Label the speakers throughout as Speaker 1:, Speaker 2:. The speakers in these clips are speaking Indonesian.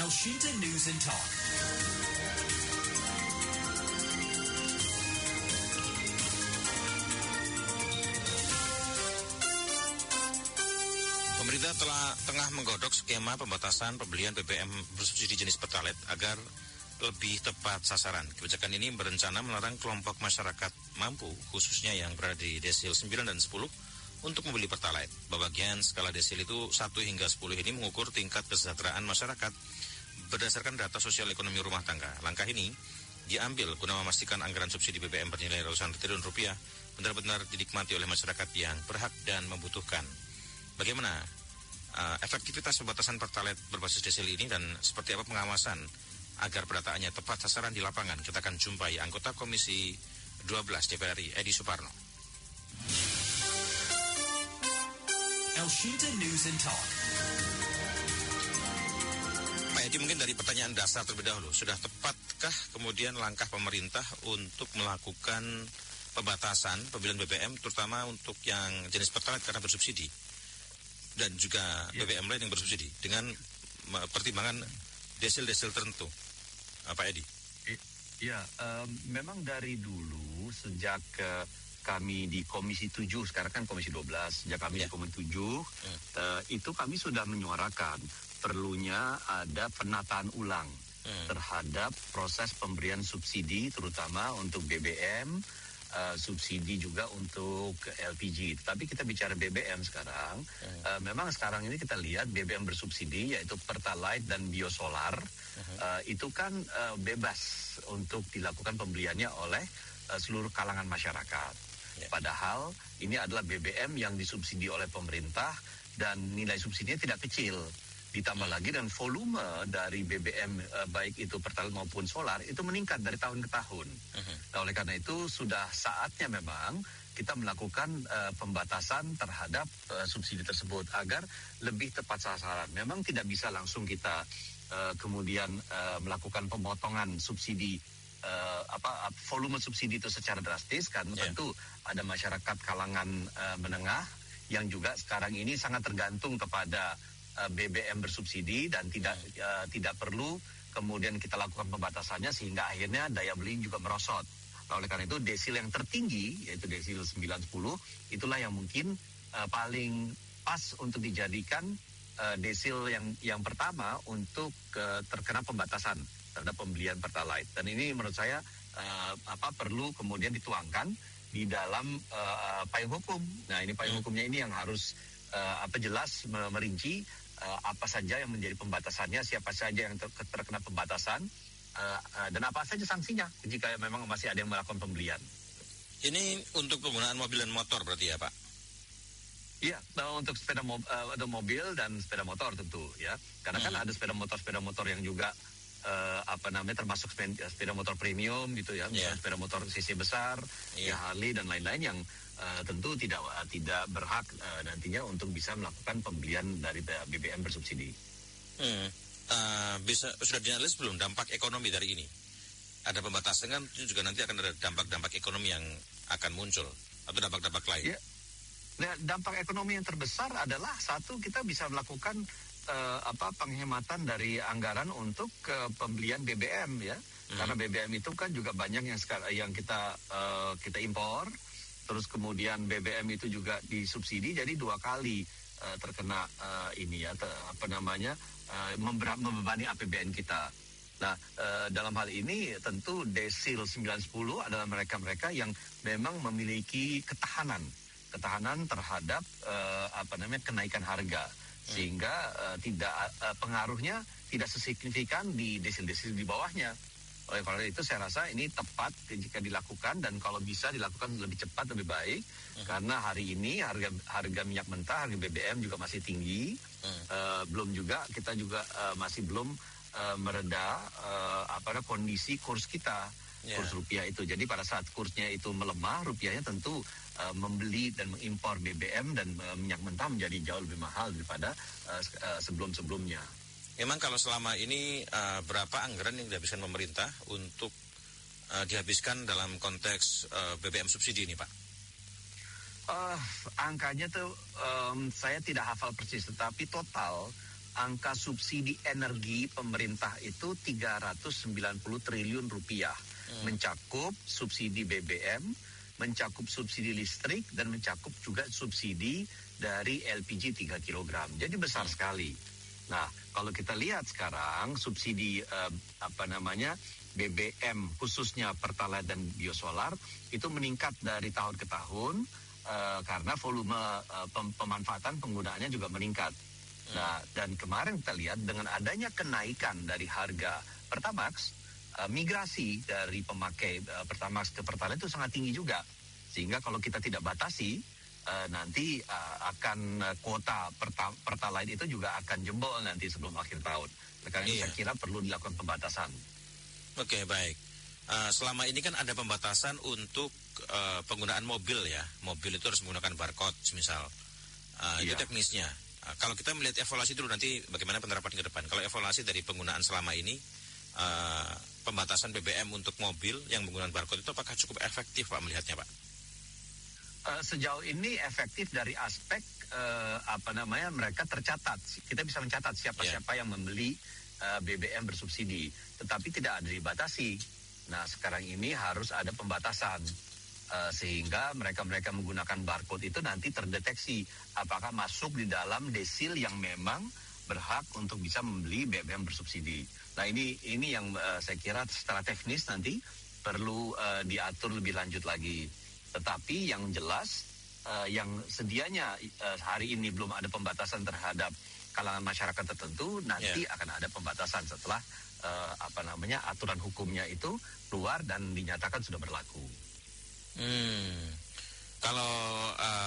Speaker 1: Elshinta News and Talk.
Speaker 2: Pemerintah tengah menggodok skema pembatasan pembelian BBM bersubsidi jenis Pertalite agar lebih tepat sasaran. Kebijakan ini berencana melarang kelompok masyarakat mampu, khususnya yang berada di desil 9 dan 10, untuk membeli Pertalite. Bagian skala desil itu 1 hingga 10 ini mengukur tingkat kesejahteraan masyarakat berdasarkan data sosial ekonomi rumah tangga. Langkah ini diambil guna memastikan anggaran subsidi BBM bernilai ratusan triliun rupiah benar-benar dinikmati oleh masyarakat yang berhak dan membutuhkan. Bagaimana efektivitas pembatasan Pertalite berbasis desil ini dan seperti apa pengawasan agar pendataannya tepat sasaran di lapangan? Kita akan jumpai anggota Komisi 12 DPR RI, Edi Suparno.
Speaker 1: Elshinta News and Talk.
Speaker 2: Pak Edi, mungkin dari pertanyaan dasar terlebih dahulu, sudah tepatkah kemudian langkah pemerintah untuk melakukan pembatasan pembelian BBM terutama untuk yang jenis Pertalite karena bersubsidi dan juga BBM lain yang bersubsidi dengan pertimbangan desil-desil tertentu, Pak Edi?
Speaker 3: Ya, memang dari dulu sejak kami di Komisi 7, sekarang kan Komisi 12, sejak kami di Komisi 7, itu kami sudah menyuarakan perlunya ada penataan ulang terhadap proses pemberian subsidi, terutama untuk BBM, subsidi juga untuk LPG. Tapi kita bicara BBM sekarang, memang sekarang ini kita lihat BBM bersubsidi yaitu Pertalite dan biosolar, itu kan bebas untuk dilakukan pembeliannya oleh seluruh kalangan masyarakat. Padahal ini adalah BBM yang disubsidi oleh pemerintah dan nilai subsidinya tidak kecil. Ditambah lagi dan volume dari BBM baik itu Pertalite maupun solar itu meningkat dari tahun ke tahun. Nah, oleh karena itu sudah saatnya memang kita melakukan pembatasan terhadap subsidi tersebut agar lebih tepat sasaran. Memang tidak bisa langsung kita kemudian melakukan pemotongan subsidi volume subsidi itu secara drastis karena tentu ada masyarakat kalangan menengah yang juga sekarang ini sangat tergantung kepada BBM bersubsidi dan tidak perlu kemudian kita lakukan pembatasannya sehingga akhirnya daya beli juga merosot. Nah, oleh karena itu desil yang tertinggi yaitu desil 9-10 itulah yang mungkin paling pas untuk dijadikan desil yang pertama untuk terkena pembatasan terhadap pembelian Pertalite. Dan ini menurut saya perlu kemudian dituangkan di dalam payung hukum. Nah, ini payung hukumnya ini yang harus jelas merinci apa saja yang menjadi pembatasannya, siapa saja yang terkena pembatasan, dan apa saja sanksinya jika memang masih ada yang melakukan pembelian.
Speaker 2: Ini untuk penggunaan mobil dan motor berarti ya, Pak?
Speaker 3: Iya, untuk sepeda mobil dan sepeda motor tentu ya, karena kan ada sepeda motor yang juga termasuk sepeda motor premium gitu ya, sepeda motor cc besar, Harley dan lain-lain yang tentu tidak berhak nantinya untuk bisa melakukan pembelian dari BBM bersubsidi.
Speaker 2: Sudah dianalisis belum dampak ekonomi dari ini? Ada pembatasan kan juga nanti akan ada dampak ekonomi yang akan muncul atau dampak-dampak lain?
Speaker 3: Ya, dampak ekonomi yang terbesar adalah satu, kita bisa melakukan penghematan dari anggaran untuk pembelian BBM ya, karena BBM itu kan juga banyak yang kita impor, terus kemudian BBM itu juga disubsidi, jadi 2 kali terkena membebani APBN kita. Nah, dalam hal ini tentu desil 9-10 adalah mereka-mereka yang memang memiliki ketahanan terhadap kenaikan harga. Sehingga pengaruhnya tidak sesignifikan di desil-desil di bawahnya. Oleh karena itu saya rasa ini tepat jika dilakukan, dan kalau bisa dilakukan lebih cepat lebih baik, karena hari ini harga minyak mentah, harga BBM juga masih tinggi. Belum juga kita juga masih belum mereda kondisi kurs kita, kurs rupiah itu. Jadi pada saat kursnya itu melemah, rupiahnya tentu membeli dan mengimpor BBM dan minyak mentah menjadi jauh lebih mahal daripada sebelum-sebelumnya.
Speaker 2: Memang kalau selama ini berapa anggaran yang dihabiskan pemerintah untuk dihabiskan dalam konteks BBM subsidi ini, Pak?
Speaker 3: Angkanya tuh saya tidak hafal persis, tetapi total angka subsidi energi pemerintah itu 390 triliun rupiah. Mencakup subsidi BBM, mencakup subsidi listrik, dan mencakup juga subsidi dari LPG 3 kg. Jadi besar sekali. Nah, kalau kita lihat sekarang subsidi BBM khususnya Pertalite dan biosolar itu meningkat dari tahun ke tahun karena volume pemanfaatan penggunaannya juga meningkat. Nah, dan kemarin kita lihat dengan adanya kenaikan dari harga Pertamax, migrasi dari pemakai Pertamax ke Pertalite itu sangat tinggi juga. Sehingga kalau kita tidak batasi, nanti akan kuota Pertalite itu juga akan jebol nanti sebelum akhir tahun. Karena ini saya kira perlu dilakukan pembatasan.
Speaker 2: Oke, baik. Selama ini kan ada pembatasan untuk penggunaan mobil ya. Mobil itu harus menggunakan barcode, misal. Itu teknisnya. Kalau kita melihat evaluasi dulu nanti bagaimana penerapan ke depan. Kalau evaluasi dari penggunaan selama ini, pembatasan BBM untuk mobil yang menggunakan barcode itu apakah cukup efektif Pak melihatnya Pak?
Speaker 3: Sejauh ini efektif dari aspek mereka tercatat. Kita bisa mencatat siapa-siapa yang membeli BBM bersubsidi, tetapi tidak ada dibatasi. Nah, sekarang ini harus ada pembatasan sehingga mereka menggunakan barcode itu nanti terdeteksi apakah masuk di dalam desil yang memang berhak untuk bisa membeli BBM bersubsidi. Nah, ini yang saya kira secara teknis nanti perlu diatur lebih lanjut lagi. Tetapi yang jelas yang sedianya hari ini belum ada pembatasan terhadap kalangan masyarakat tertentu, nanti akan ada pembatasan setelah aturan hukumnya itu keluar dan dinyatakan sudah berlaku.
Speaker 2: Kalau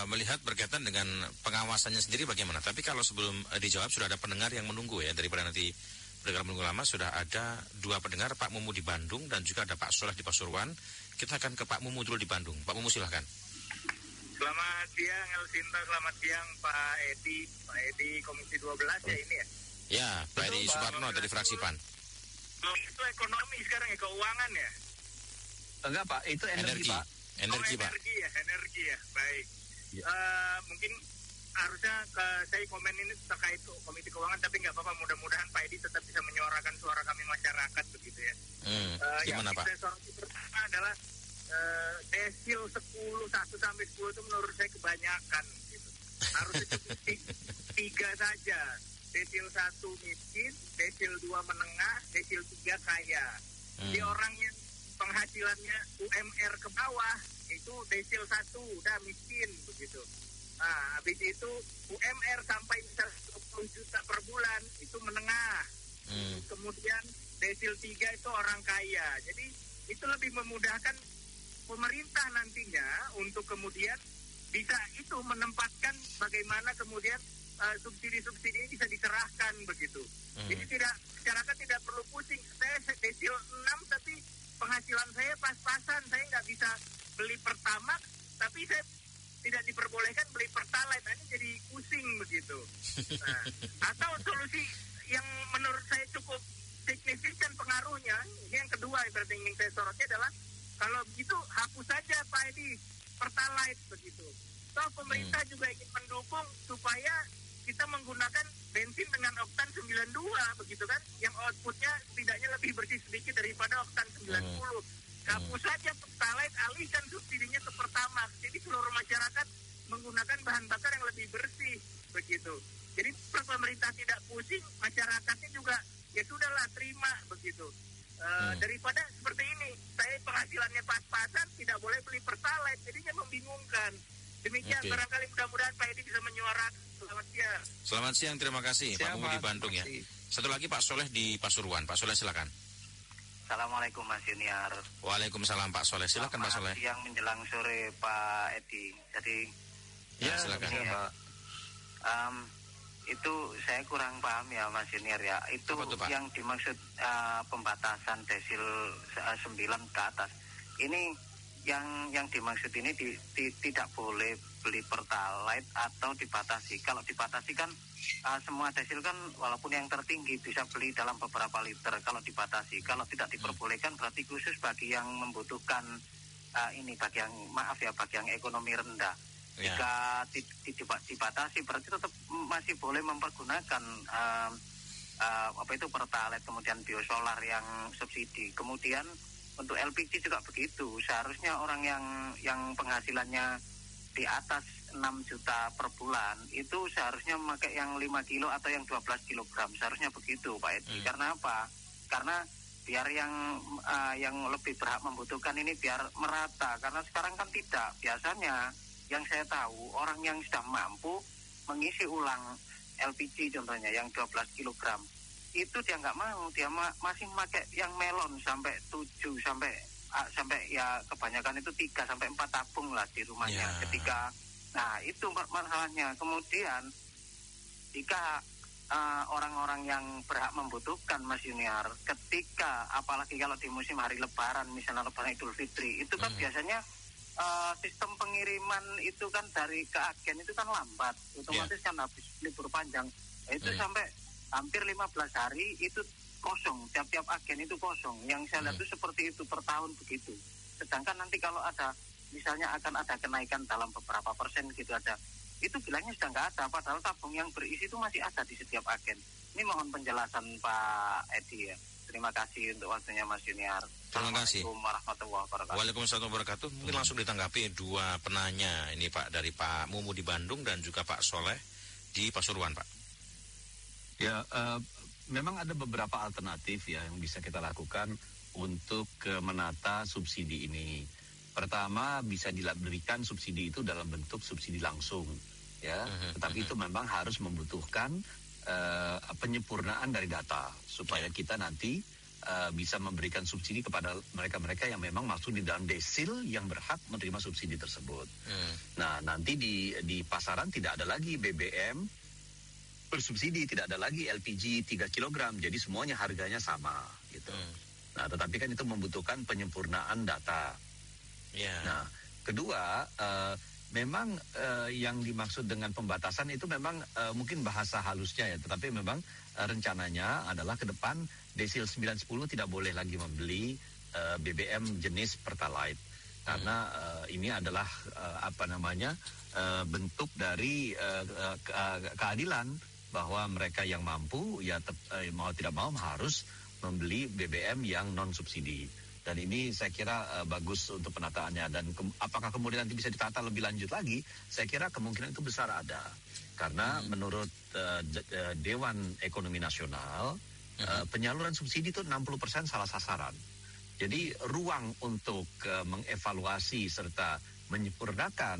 Speaker 2: melihat berkaitan dengan pengawasannya sendiri bagaimana? Tapi kalau sebelum dijawab sudah ada pendengar yang menunggu ya, daripada nanti pendengar menunggu lama, sudah ada 2 pendengar, Pak Mumu di Bandung dan juga ada Pak Soleh di Pasuruan. Kita akan ke Pak Mumu dulu di Bandung. Pak Mumu silahkan.
Speaker 4: Selamat siang Elsinta, selamat siang Pak Edi. Pak Edi Komisi 12 ya ini ya?
Speaker 2: Ya, Pak Edi Suparno dari fraksi PAN.
Speaker 4: Itu ekonomi sekarang ya, keuangan ya?
Speaker 3: Enggak Pak, itu energi Pak.
Speaker 2: Energi Pak.
Speaker 4: Energi ya, baik. Ya. Mungkin harusnya saya komen ini terkait Komisi Keuangan, tapi nggak apa-apa, mudah-mudahan Pak Edi tetap bisa menyuarakan suara kami masyarakat begitu ya.
Speaker 2: Gimana Pak?
Speaker 4: Yang soroti pertama adalah desil 1 sampai 10 itu menurut saya kebanyakan gitu. Harus dicukupi 3 saja. Desil 1 miskin, desil 2 menengah, desil 3 kaya. Jadi orang yang penghasilannya UMR ke bawah itu desil 1 udah miskin begitu. Nah, habis itu UMR sampai misalnya 20 juta per bulan itu menengah. Kemudian desil 3 itu orang kaya. Jadi itu lebih memudahkan pemerintah nantinya untuk kemudian bisa itu menempatkan bagaimana kemudian subsidi-subsidi ini bisa diserahkan begitu. Jadi masyarakat tidak perlu pusing. Saya desil 6 tapi penghasilan saya pas-pasan, saya nggak bisa beli Pertamax, tapi saya tidak diperbolehkan beli Pertalite. Nah, ini jadi pusing begitu. Nah, atau solusi yang menurut saya cukup signifikan pengaruhnya, ini yang kedua yang berarti ingin saya soroti adalah kalau begitu hapus saja Pak Edi Pertalite begitu. Toh pemerintah juga ingin mendukung supaya kita menggunakan bensin dengan oktan 92 begitu kan, yang outputnya setidaknya lebih bersih sedikit daripada oktan 90. Hapus saja Pertalite, alihkan subsidinya ke Pertamax. Jadi seluruh masyarakat menggunakan bahan bakar yang lebih bersih begitu. Jadi pemerintah tidak pusing, masyarakatnya juga ya sudahlah terima begitu. Daripada seperti ini, saya penghasilannya pas-pasan, tidak boleh beli Pertalite, jadinya membingungkan. Demikian, barangkali mudah-mudahan Pak Edi bisa menyuarakan. Selamat siang.
Speaker 2: Selamat siang, terima kasih Pak Mumu di Bandung ya. Satu lagi Pak Soleh di Pasuruan. Pak Soleh silakan.
Speaker 5: Assalamualaikum Mas Junior.
Speaker 2: Waalaikumsalam Pak Soleh. Silakan Pak Soleh.
Speaker 5: Siang menjelang sore Pak Edi. Jadi
Speaker 2: ya silakan.
Speaker 5: Itu saya kurang paham ya Mas Junior ya. Itu yang dimaksud pembatasan desil 9 ke atas. Ini yang dimaksud ini tidak boleh beli Pertalite atau dibatasi. Kalau dibatasi kan semua desil kan walaupun yang tertinggi bisa beli dalam beberapa liter. Kalau dibatasi, kalau tidak diperbolehkan berarti khusus bagi yang membutuhkan bagi yang ekonomi rendah. Jika dibatasi berarti tetap masih boleh mempergunakan pertalite, kemudian biosolar yang subsidi. Kemudian untuk LPG juga begitu. Seharusnya orang yang penghasilannya di atas 6 juta per bulan itu seharusnya memakai yang 5 kilo atau yang 12 kilogram. Seharusnya begitu, Pak Edi. Karena apa? Karena biar yang lebih berhak membutuhkan ini biar merata. Karena sekarang kan tidak. Biasanya yang saya tahu orang yang sudah mampu mengisi ulang LPG contohnya yang 12 kilogram itu dia nggak mau, dia masih pakai yang melon sampai 7 sampai ya kebanyakan itu 3 sampai 4 tabung lah di rumahnya ketika. Nah itu masalahnya. Kemudian jika orang-orang yang berhak membutuhkan, Mas Junior, ketika apalagi kalau di musim hari Lebaran, misalnya Lebaran Idul Fitri, itu kan biasanya sistem pengiriman itu kan dari ke agen itu kan lambat, otomatis kan habis libur panjang, itu sampai hampir 15 hari itu kosong, tiap-tiap agen itu kosong. Yang saya lihat itu seperti itu per tahun begitu. Sedangkan nanti kalau ada misalnya akan ada kenaikan dalam beberapa persen gitu ada, itu bilangnya sudah nggak ada, padahal tabung yang berisi itu masih ada di setiap agen. Ini mohon penjelasan Pak Edi ya. Terima kasih untuk waktunya Mas Junior.
Speaker 2: Terima kasih.
Speaker 5: Assalamualaikum warahmatullahi wabarakatuh.
Speaker 2: Waalaikumsalam warahmatullahi wabarakatuh. Mungkin langsung ditanggapi dua penanya ini Pak, dari Pak Mumu di Bandung dan juga Pak Soleh di Pasuruan, Pak.
Speaker 3: Ya, memang ada beberapa alternatif ya yang bisa kita lakukan untuk menata subsidi ini. Pertama, bisa diberikan subsidi itu dalam bentuk subsidi langsung, ya. Tetapi itu memang harus membutuhkan penyempurnaan dari data supaya kita nanti bisa memberikan subsidi kepada mereka-mereka yang memang masuk di dalam desil yang berhak menerima subsidi tersebut. Nah, nanti di pasaran tidak ada lagi BBM bersubsidi, tidak ada lagi LPG 3 kg, jadi semuanya harganya sama gitu. Nah, tetapi kan itu membutuhkan penyempurnaan data. Nah, kedua, memang yang dimaksud dengan pembatasan itu memang mungkin bahasa halusnya ya, tetapi memang rencananya adalah ke depan desil 910 tidak boleh lagi membeli BBM jenis Pertalite. Karena ini adalah bentuk dari keadilan bahwa mereka yang mampu ya mau tidak mau harus membeli BBM yang non subsidi. Dan ini saya kira bagus untuk penataannya. Dan apakah kemudian nanti bisa ditata lebih lanjut lagi? Saya kira kemungkinan itu besar ada. Karena menurut Dewan Ekonomi Nasional, penyaluran subsidi itu 60% salah sasaran. Jadi ruang untuk mengevaluasi serta menyempurnakan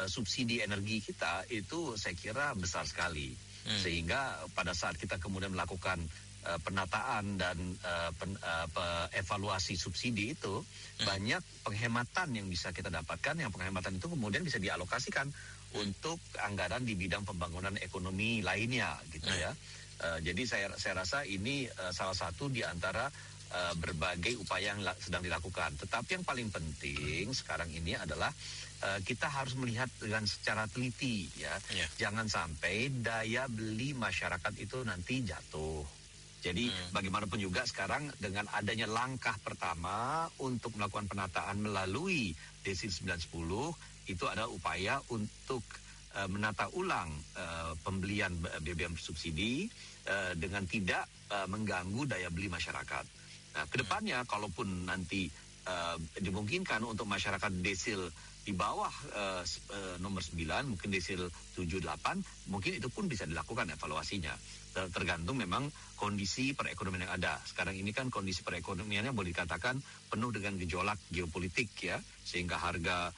Speaker 3: subsidi energi kita itu saya kira besar sekali. Sehingga pada saat kita kemudian melakukan penataan dan evaluasi subsidi itu banyak penghematan yang bisa kita dapatkan, yang penghematan itu kemudian bisa dialokasikan untuk anggaran di bidang pembangunan ekonomi lainnya gitu ya. Jadi saya rasa ini salah satu di antara berbagai upaya yang sedang dilakukan. Tetapi yang paling penting sekarang ini adalah kita harus melihat dengan secara teliti ya. Jangan sampai daya beli masyarakat itu nanti jatuh. Jadi bagaimanapun juga sekarang dengan adanya langkah pertama untuk melakukan penataan melalui desil 910 itu ada upaya untuk menata ulang pembelian BBM subsidi dengan tidak mengganggu daya beli masyarakat. Nah, kedepannya kalaupun nanti dimungkinkan untuk masyarakat desil di bawah nomor 9, mungkin desil 7-8, mungkin itu pun bisa dilakukan evaluasinya. Tergantung memang kondisi perekonomian yang ada. Sekarang ini kan kondisi perekonomiannya boleh dikatakan penuh dengan gejolak geopolitik ya, sehingga harga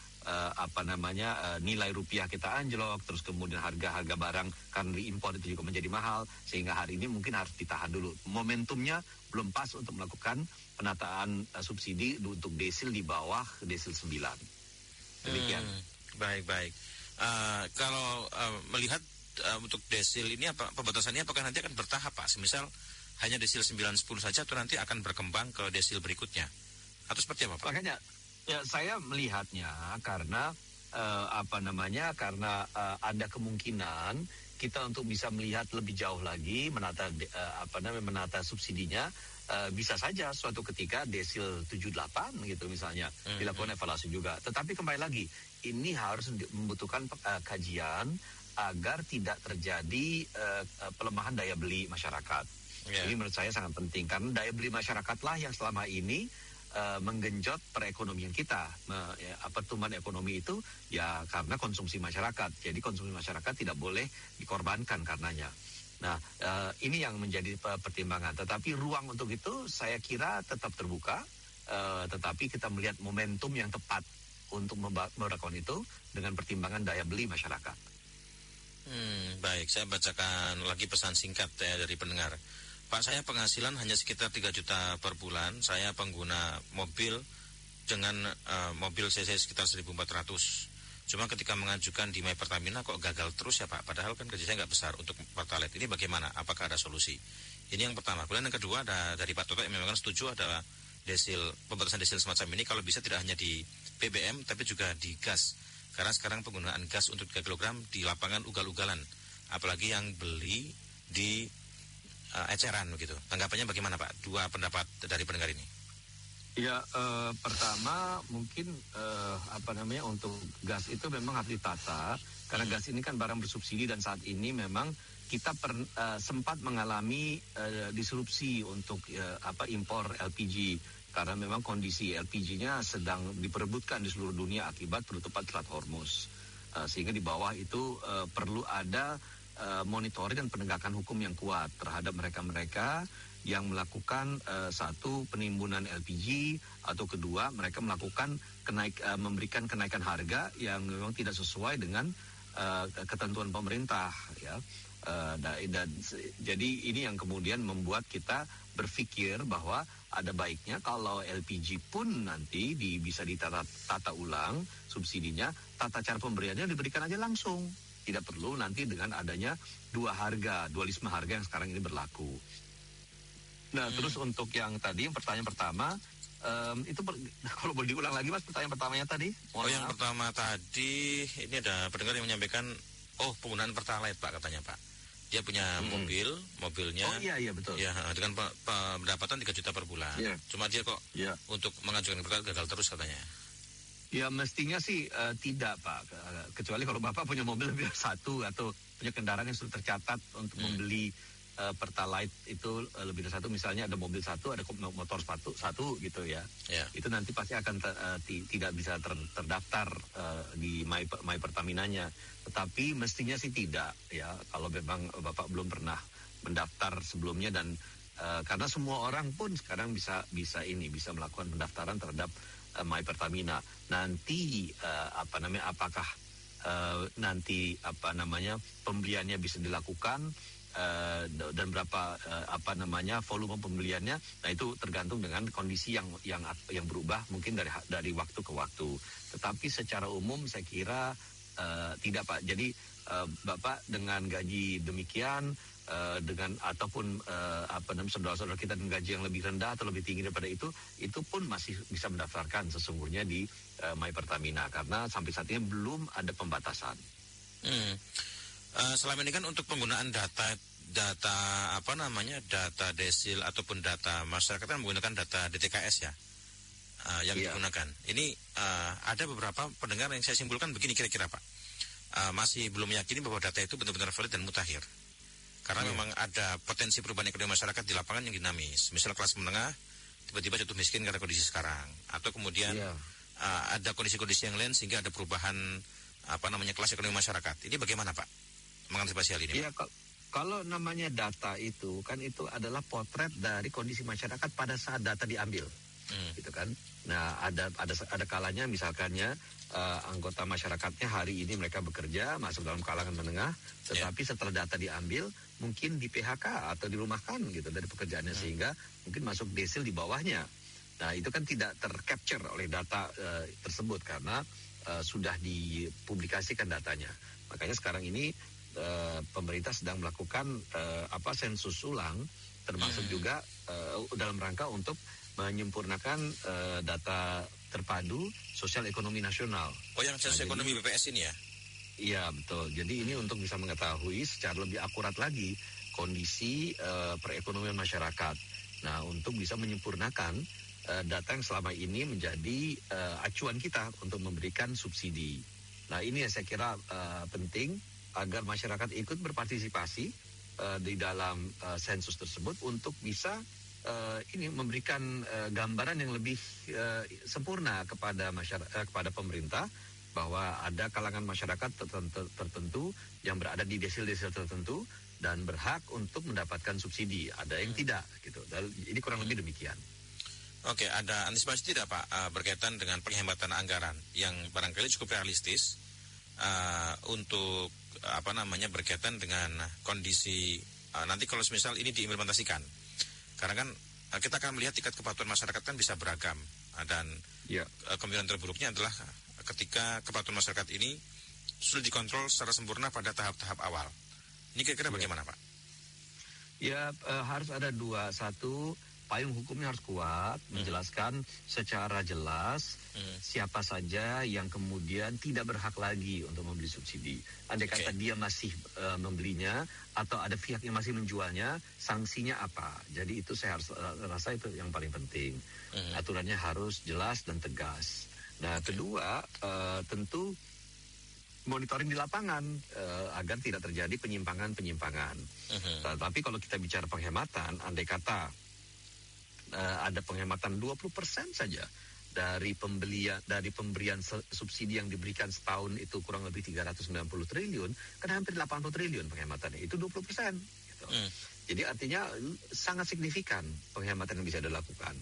Speaker 3: nilai rupiah kita anjlok, terus kemudian harga barang karena diimpor itu juga menjadi mahal, sehingga hari ini mungkin harus ditahan dulu. Momentumnya belum pas untuk melakukan penataan subsidi untuk desil di bawah desil 9. Demikian.
Speaker 2: Baik. Kalau melihat untuk desil ini pembatasannya apakah nanti akan bertahap, Pak? Semisal hanya desil 9-10 saja atau nanti akan berkembang ke desil berikutnya? Atau seperti apa, Pak?
Speaker 3: Makanya ya saya melihatnya karena karena ada kemungkinan kita untuk bisa melihat lebih jauh lagi menata subsidinya, bisa saja suatu ketika desil 78 gitu misalnya dilakukan evaluasi juga. Tetapi kembali lagi, ini harus membutuhkan kajian agar tidak terjadi pelemahan daya beli masyarakat. Ini menurut saya sangat penting, karena daya beli masyarakatlah yang selama ini menggenjot perekonomian kita. Pertumbuhan ekonomi itu ya karena konsumsi masyarakat. Jadi konsumsi masyarakat tidak boleh dikorbankan karenanya. Nah, ini yang menjadi pertimbangan. Tetapi ruang untuk itu saya kira tetap terbuka. Tetapi kita melihat momentum yang tepat untuk melakukan itu dengan pertimbangan daya beli masyarakat.
Speaker 2: Baik, saya bacakan lagi pesan singkat dari pendengar. Pak, saya penghasilan hanya sekitar 3 juta per bulan. Saya pengguna mobil dengan mobil cc sekitar 1.400. Cuma ketika mengajukan di My Pertamina kok gagal terus ya Pak. Padahal kan gaji saya nggak besar untuk Pertalite. Ini bagaimana? Apakah ada solusi? Ini yang pertama. Kemudian yang kedua ada dari Pak Toto yang memang setuju ada pembatasan desil semacam ini. Kalau bisa tidak hanya di BBM tapi juga di gas. Karena sekarang penggunaan gas untuk 3 kg di lapangan ugal-ugalan. Apalagi yang beli di eceran begitu. Tanggapannya bagaimana Pak? 2 pendapat dari pendengar ini.
Speaker 3: Ya, pertama mungkin untuk gas itu memang harus ditata, karena gas ini kan barang bersubsidi dan saat ini memang kita sempat mengalami disrupsi untuk impor LPG, karena memang kondisi LPG-nya sedang diperebutkan di seluruh dunia akibat penutupan Selat Hormuz. Sehingga di bawah itu perlu ada monitoring dan penegakan hukum yang kuat terhadap mereka-mereka yang melakukan satu penimbunan LPG, atau kedua mereka melakukan memberikan kenaikan harga yang memang tidak sesuai dengan ketentuan pemerintah ya. Jadi ini yang kemudian membuat kita berpikir bahwa ada baiknya kalau LPG pun nanti bisa ditata ulang subsidinya, tata cara pemberiannya diberikan aja langsung. Tidak perlu nanti dengan adanya dualisme harga yang sekarang ini berlaku. Nah, terus untuk yang tadi, yang pertanyaan pertama, kalau boleh diulang lagi Mas, pertanyaan pertamanya tadi?
Speaker 2: Yang pertama tadi, ini ada pendengar yang menyampaikan, penggunaan Pertalite Pak katanya Pak. Dia punya mobilnya.
Speaker 3: Oh iya betul.
Speaker 2: Ya, dengan pendapatan 3 juta per bulan.
Speaker 3: Yeah.
Speaker 2: Cuma dia kok untuk mengajukan Pertalite gagal terus katanya.
Speaker 3: Ya mestinya sih tidak Pak, kecuali kalau Bapak punya mobil lebih dari 1 atau punya kendaraan yang sudah tercatat untuk membeli Pertalite itu lebih dari 1, misalnya ada mobil 1, ada motor 1 gitu ya. Itu nanti pasti akan tidak bisa terdaftar di My Pertaminanya. Tetapi mestinya sih tidak ya, kalau memang Bapak belum pernah mendaftar sebelumnya, dan karena semua orang pun sekarang bisa melakukan pendaftaran terhadap My Pertamina. Nanti apakah nanti pembeliannya bisa dilakukan dan berapa volume pembeliannya. Nah, itu tergantung dengan kondisi yang berubah mungkin dari waktu ke waktu. Tetapi secara umum saya kira tidak Pak. Jadi Bapak dengan gaji demikian ataupun saudara-saudara kita dengan gaji yang lebih rendah atau lebih tinggi daripada itu pun masih bisa mendaftarkan sesungguhnya di My Pertamina, karena sampai saat ini belum ada pembatasan.
Speaker 2: Selama ini kan untuk penggunaan data desil ataupun data masyarakat kan menggunakan data DTKS ya, yang digunakan. Ini ada beberapa pendengar yang saya simpulkan begini kira-kira Pak, masih belum yakini bahwa data itu benar-benar valid dan mutakhir. Karena memang ada potensi perubahan ekonomi masyarakat di lapangan yang dinamis. Misal kelas menengah tiba-tiba jatuh miskin karena kondisi sekarang, atau kemudian ada kondisi-kondisi yang lain sehingga ada perubahan kelas ekonomi masyarakat. Ini bagaimana Pak mengantisipasi hal ini?
Speaker 3: Iya, kalau namanya data itu kan itu adalah potret dari kondisi masyarakat pada saat data diambil, gitu kan. Nah, ada kalanya misalkannya anggota masyarakatnya hari ini mereka bekerja masuk dalam kalangan menengah, tetapi setelah data diambil mungkin di PHK atau dirumahkan gitu dari pekerjaannya, sehingga mungkin masuk desil di bawahnya. Nah, itu kan tidak tercapture oleh data tersebut karena sudah dipublikasikan datanya. Makanya sekarang ini pemerintah sedang melakukan sensus ulang, termasuk juga dalam rangka untuk menyempurnakan data terpadu sosial ekonomi nasional.
Speaker 2: Yang sensus ekonomi BPS ini ya?
Speaker 3: Iya, betul. Jadi ini untuk bisa mengetahui secara lebih akurat lagi kondisi perekonomian masyarakat. Nah, untuk bisa menyempurnakan data yang selama ini menjadi acuan kita untuk memberikan subsidi. Nah, ini yang saya kira penting agar masyarakat ikut berpartisipasi di dalam sensus tersebut untuk bisa memberikan gambaran yang lebih sempurna kepada kepada pemerintah bahwa ada kalangan masyarakat tertentu yang berada di desil-desil tertentu dan berhak untuk mendapatkan subsidi. Ada yang tidak gitu. Ini kurang lebih demikian.
Speaker 2: Oke, ada antisipasi tidak Pak berkaitan dengan penghematan anggaran yang barangkali cukup realistis untuk berkaitan dengan kondisi nanti kalau misal ini diimplementasikan. Karena kan kita akan melihat tingkat kepatuhan masyarakat kan bisa beragam dan kemungkinan terburuknya adalah ketika kepatuhan masyarakat ini sudah dikontrol secara sempurna pada tahap-tahap awal. Ini kira-kira bagaimana Pak?
Speaker 3: Ya harus ada dua. Satu, payung hukumnya harus kuat, menjelaskan secara jelas siapa saja yang kemudian tidak berhak lagi untuk membeli subsidi. Andai kata dia masih membelinya atau ada pihak yang masih menjualnya, sanksinya apa? Jadi itu saya harus rasa itu yang paling penting. Aturannya harus jelas dan tegas. Nah, kedua tentu monitoring di lapangan agar tidak terjadi penyimpangan-penyimpangan. Tapi kalau kita bicara penghematan, andai kata ada penghematan 20% saja dari pemberian subsidi yang diberikan setahun itu kurang lebih 390 triliun, kan hampir 80 triliun penghematannya. Itu 20%. Gitu. Jadi artinya sangat signifikan penghematan yang bisa dilakukan.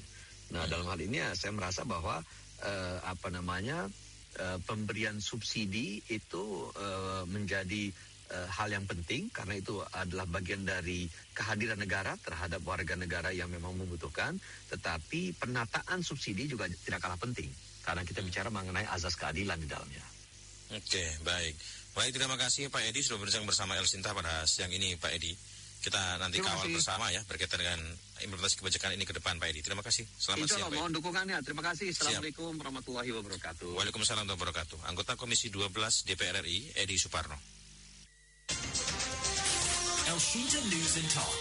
Speaker 3: Nah, dalam hal ini saya merasa bahwa pemberian subsidi itu menjadi hal yang penting karena itu adalah bagian dari kehadiran negara terhadap warga negara yang memang membutuhkan, tetapi penataan subsidi juga tidak kalah penting karena kita bicara mengenai azas keadilan di dalamnya.
Speaker 2: Oke, baik. Baik, terima kasih Pak Edi sudah berbincang bersama El Sinta pada siang ini Pak Edi. Kita nanti kawal bersama ya berkaitan dengan implementasi kebijakan ini ke depan Pak Edi. Terima kasih. Selamat siang Pak Edi.
Speaker 3: Mohon dukungannya. Terima kasih. Assalamualaikum warahmatullahi wabarakatuh.
Speaker 2: Waalaikumsalam warahmatullahi wabarakatuh. Anggota Komisi 12 DPR RI Edi Suparno.
Speaker 1: El Sinta News and Talk.